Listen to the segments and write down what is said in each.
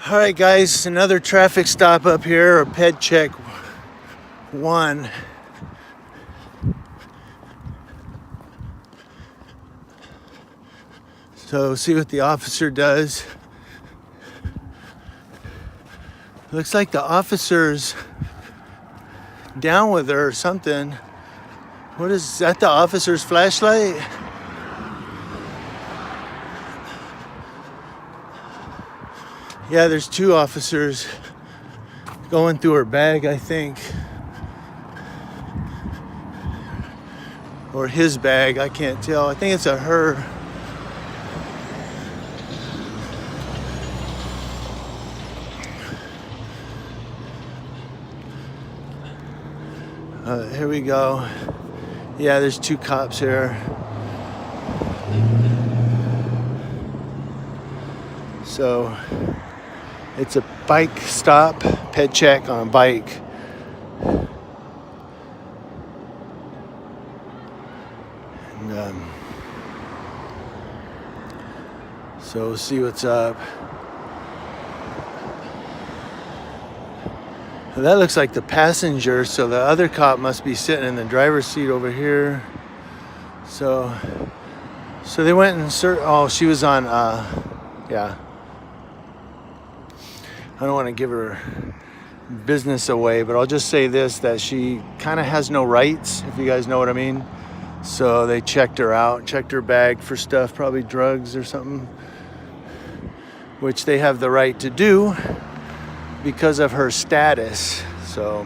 All right, guys, another traffic stop up here, or ped check 1. So see what the officer does. Looks like the officer's down with her or something. What is that, the officer's flashlight? Yeah, there's 2 officers going through her bag, I think. Or his bag, I can't tell. I think it's a her. Here we go. Yeah, there's 2 cops here. So it's a bike stop, ped check on a bike. And so we'll see what's up. Well, that looks like the passenger, so the other cop must be sitting in the driver's seat over here. So they went and oh, she was on, yeah. I don't want to give her business away, but I'll just say this, that she kind of has no rights, if you guys know what I mean. So they checked her out, checked her bag for stuff, probably drugs or something, which they have the right to do because of her status. So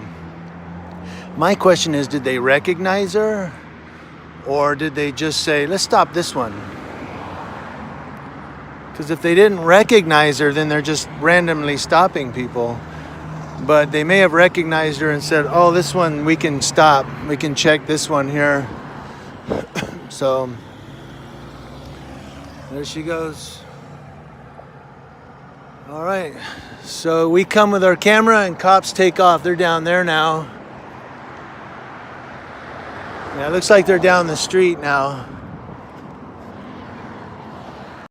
my question is, did they recognize her, or did they just say, let's stop this one? Because if they didn't recognize her, then they're just randomly stopping people. But they may have recognized her and said, oh, this one we can stop, we can check this one here. So there she goes. All right, so we come with our camera and cops take off. They're down there now. Yeah, it looks like they're down the street now.